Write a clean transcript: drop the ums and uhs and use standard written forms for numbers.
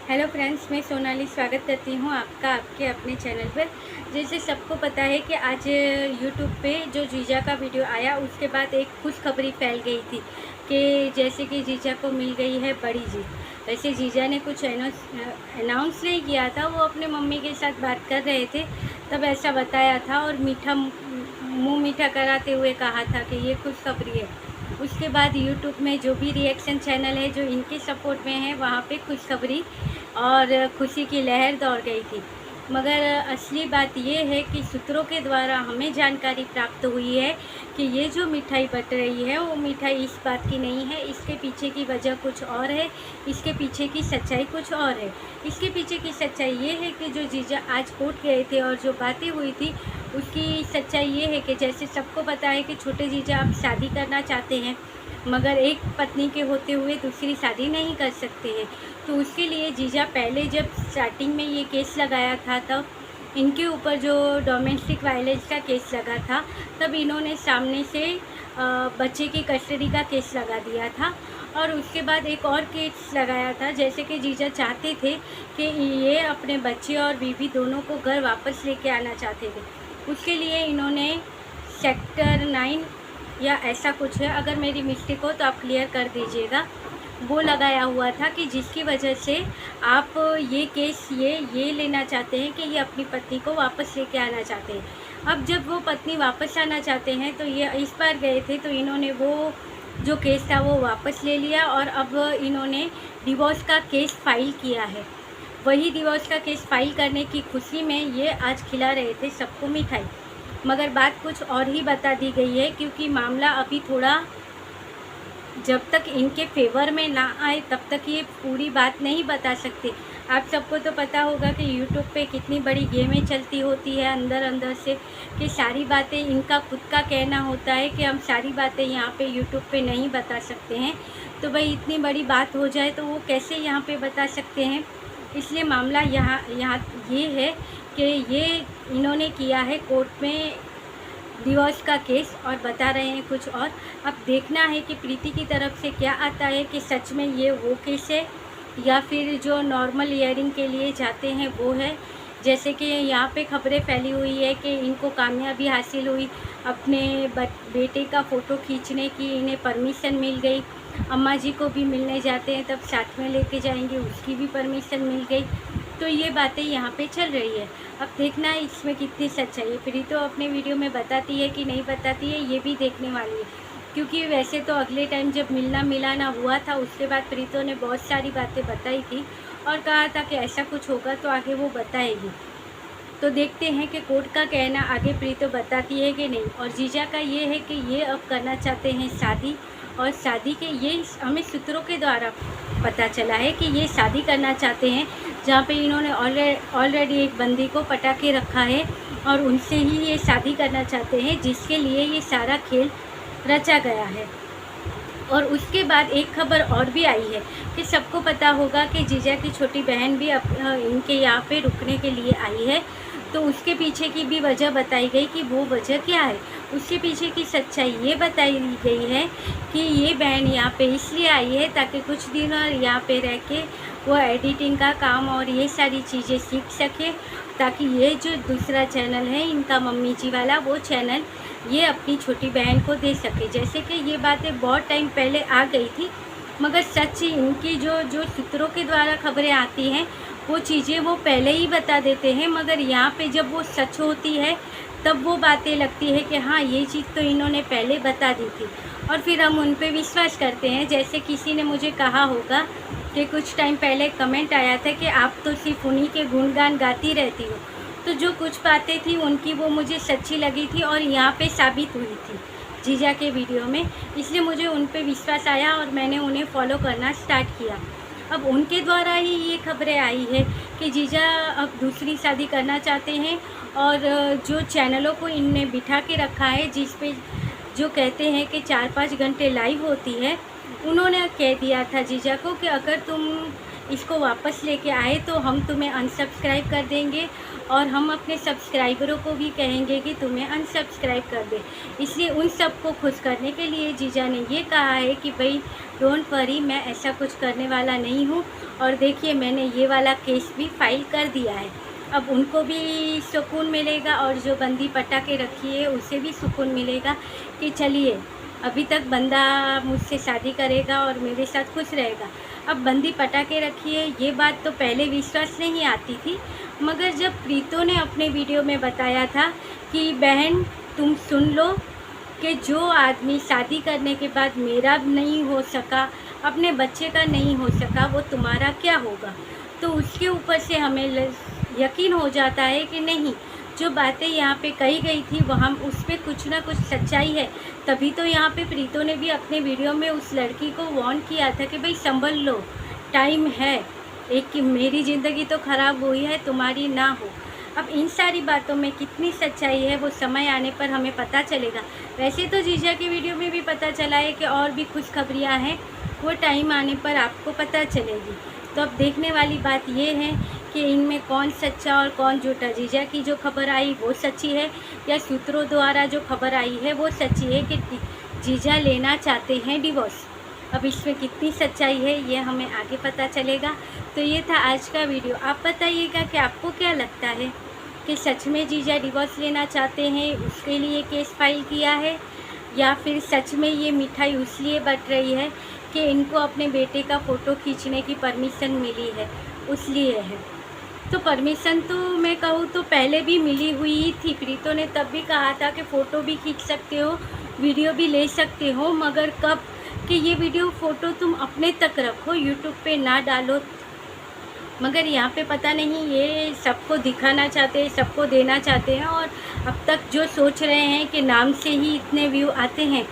Hello friends, मैं सोनाली स्वागत करती हूँ आपका आपके अपने चैनल पर। जैसे सबको पता है कि आज यूट्यूब पे जो जीजा का वीडियो आया उसके बाद एक खुशखबरी फैल गई थी कि जैसे कि जीजा को मिल गई है बड़ी जीत। वैसे जीजा ने कुछ अनाउंस नहीं किया था, वो अपने मम्मी के साथ बात कर रहे थे तब ऐसा बताया था और मुँह मीठा कराते हुए कहा था कि ये खुशखबरी है। उसके बाद यूट्यूब में जो भी रिएक्शन चैनल है जो इनके सपोर्ट में है वहाँ पे खुशखबरी और खुशी की लहर दौड़ गई थी। मगर असली बात ये है कि सूत्रों के द्वारा हमें जानकारी प्राप्त हुई है कि ये जो मिठाई बट रही है वो मिठाई इस बात की नहीं है, इसके पीछे की वजह कुछ और है, इसके पीछे की सच्चाई कुछ और है। इसके पीछे की सच्चाई ये है कि जो जीजा आज कोर्ट गए थे और जो बातें हुई थी उसकी सच्चाई ये है कि जैसे सबको पता है कि छोटे जीजा अब शादी करना चाहते हैं, मगर एक पत्नी के होते हुए दूसरी शादी नहीं कर सकते हैं। तो उसके लिए जीजा पहले जब स्टार्टिंग में ये केस लगाया था तब इनके ऊपर जो डोमेस्टिक वायलेंस का केस लगा था तब इन्होंने सामने से बच्चे की कस्टडी का केस लगा दिया था और उसके बाद एक और केस लगाया था। जैसे कि जीजा चाहते थे कि ये अपने बच्चे और बीवी दोनों को घर वापस लेके आना चाहते थे। उसके लिए इन्होंने सेक्टर 9 या ऐसा कुछ है, अगर मेरी मिस्टेक हो तो आप क्लियर कर दीजिएगा, वो लगाया हुआ था कि जिसकी वजह से आप ये केस ये लेना चाहते हैं कि ये अपनी पत्नी को वापस लेके आना चाहते हैं। अब जब वो पत्नी वापस आना चाहते हैं तो ये इस बार गए थे तो इन्होंने वो जो केस था वो वापस ले लिया और अब इन्होंने डिवोर्स का केस फाइल किया है। वही डिवोर्स का केस फाइल करने की खुशी में ये आज खिला रहे थे सबको मिठाई, मगर बात कुछ और ही बता दी गई है क्योंकि मामला अभी थोड़ा जब तक इनके फेवर में ना आए तब तक ये पूरी बात नहीं बता सकते। आप सबको तो पता होगा कि यूट्यूब पे कितनी बड़ी गेमें चलती होती है अंदर अंदर से, कि सारी बातें इनका खुद का कहना होता है कि हम सारी बातें यहाँ पे यूट्यूब पे नहीं बता सकते हैं। तो भाई इतनी बड़ी बात हो जाए तो वो कैसे यहाँ पे बता सकते हैं। इसलिए मामला यहाँ ये है कि ये इन्होंने किया है कोर्ट में डिवोर्स का केस और बता रहे हैं कुछ और। अब देखना है कि प्रीति की तरफ से क्या आता है कि सच में ये वो केस है या फिर जो नॉर्मल हियरिंग के लिए जाते हैं वो है। जैसे कि यहाँ पे खबरें फैली हुई है कि इनको कामयाबी हासिल हुई, अपने बेटे का फ़ोटो खींचने की इन्हें परमिशन मिल गई। अम्मा जी को भी मिलने जाते हैं तब साथ में लेके जाएंगे, उसकी भी परमिशन मिल गई। तो ये बातें यहाँ पे चल रही है। अब देखना है इसमें कितनी सच्चाई है। प्रीतो अपने वीडियो में बताती है कि नहीं बताती है, ये भी देखने वाली है। क्योंकि वैसे तो अगले टाइम जब मिलना मिलाना हुआ था उसके बाद प्रीतो ने बहुत सारी बातें बताई थी और कहा था कि ऐसा कुछ होगा तो आगे वो बताएगी। तो देखते हैं कि कोर्ट का कहना आगे प्रीतो बताती है कि नहीं। और जीजा का ये है कि ये अब करना चाहते हैं शादी, और शादी के ये हमें सूत्रों के द्वारा पता चला है कि ये शादी करना चाहते हैं जहाँ पे इन्होंने ऑलरेडी एक बंदी को पटा के रखा है और उनसे ही ये शादी करना चाहते हैं, जिसके लिए ये सारा खेल रचा गया है। और उसके बाद एक खबर और भी आई है कि सबको पता होगा कि जीजा की छोटी बहन भी इनके यहाँ पे रुकने के लिए आई है। तो उसके पीछे की भी वजह बताई गई कि वो वजह क्या है। उसके पीछे की सच्चाई ये बताई गई है कि ये बहन यहाँ पे इसलिए आई है ताकि कुछ दिन और यहाँ पे रह के वो एडिटिंग का काम और ये सारी चीज़ें सीख सके, ताकि ये जो दूसरा चैनल है इनका मम्मी जी वाला वो चैनल ये अपनी छोटी बहन को दे सके। जैसे कि ये बातें बहुत टाइम पहले आ गई थी, मगर सच इनकी जो सूत्रों के द्वारा खबरें आती हैं वो चीज़ें वो पहले ही बता देते हैं, मगर यहाँ पे जब वो सच होती है तब वो बातें लगती है कि हाँ ये चीज़ तो इन्होंने पहले बता दी थी और फिर हम उन पे विश्वास करते हैं। जैसे किसी ने मुझे कहा होगा कि कुछ टाइम पहले कमेंट आया था कि आप तो सिर्फ उन्हीं के गुणगान गाती रहती हो। तो जो कुछ बातें थी उनकी वो मुझे सच्ची लगी थी और यहाँ पे साबित हुई थी जीजा के वीडियो में, इसलिए मुझे उन पे विश्वास आया और मैंने उन्हें फॉलो करना स्टार्ट किया। अब उनके द्वारा ही ये खबरें आई है कि जीजा अब दूसरी शादी करना चाहते हैं और जो चैनलों को इनने बिठा के रखा है जिस पे जो कहते हैं कि 4-5 घंटे लाइव होती है, उन्होंने कह दिया था जीजा को कि अगर तुम इसको वापस लेके आए तो हम तुम्हें अनसब्सक्राइब कर देंगे और हम अपने सब्सक्राइबरों को भी कहेंगे कि तुम्हें अनसब्सक्राइब कर दे। इसलिए उन सबको खुश करने के लिए जीजा ने ये कहा है कि भाई डोंट वरी, मैं ऐसा कुछ करने वाला नहीं हूँ। और देखिए मैंने ये वाला केस भी फाइल कर दिया है। अब उनको भी सुकून मिलेगा और जो बंदी पटा के रखी है उसे भी सुकून मिलेगा कि चलिए अभी तक बंदा मुझसे शादी करेगा और मेरे साथ खुश रहेगा। अब बंदी पटा के रखी है, ये बात तो पहले विश्वास नहीं आती थी, मगर जब प्रीतो ने अपने वीडियो में बताया था कि बहन तुम सुन लो कि जो आदमी शादी करने के बाद मेरा नहीं हो सका, अपने बच्चे का नहीं हो सका, वो तुम्हारा क्या होगा, तो उसके ऊपर से हमें यकीन हो जाता है कि नहीं, जो बातें यहाँ पे कही गई थी वहाँ उस पर कुछ ना कुछ सच्चाई है। तभी तो यहाँ पे प्रीतो ने भी अपने वीडियो में उस लड़की को वार्न किया था कि भाई संभल लो, टाइम है, एक कि मेरी ज़िंदगी तो ख़राब हुई है, तुम्हारी ना हो। अब इन सारी बातों में कितनी सच्चाई है वो समय आने पर हमें पता चलेगा। वैसे तो जीजा की वीडियो में भी पता चला है कि और भी खुशखबरियाँ हैं, वो टाइम आने पर आपको पता चलेगी। तो अब देखने वाली बात ये है कि इनमें कौन सच्चा और कौन झूठा। जीजा की जो खबर आई वो सच्ची है या सूत्रों द्वारा जो खबर आई है वो सच्ची है कि जीजा लेना चाहते हैं डिवोर्स। अब इसमें कितनी सच्चाई है ये हमें आगे पता चलेगा। तो ये था आज का वीडियो। आप बताइएगा कि आपको क्या लगता है कि सच में जीजा डिवोर्स लेना चाहते हैं, उसके लिए केस फाइल किया है, या फिर सच में ये मिठाई इसलिए बट रही है कि इनको अपने बेटे का फ़ोटो खींचने की परमिशन मिली है, उसलिए है। तो परमिशन तो मैं कहूँ तो पहले भी मिली हुई थी। प्रीतो ने तब भी कहा था कि फ़ोटो भी खींच सकते हो, वीडियो भी ले सकते हो, मगर कब कि ये वीडियो फ़ोटो तुम अपने तक रखो, यूट्यूब पे ना डालो। मगर यहाँ पे पता नहीं ये सबको दिखाना चाहते हैं, सबको देना चाहते हैं, और अब तक जो सोच रहे हैं कि नाम से ही इतने व्यू आते हैं,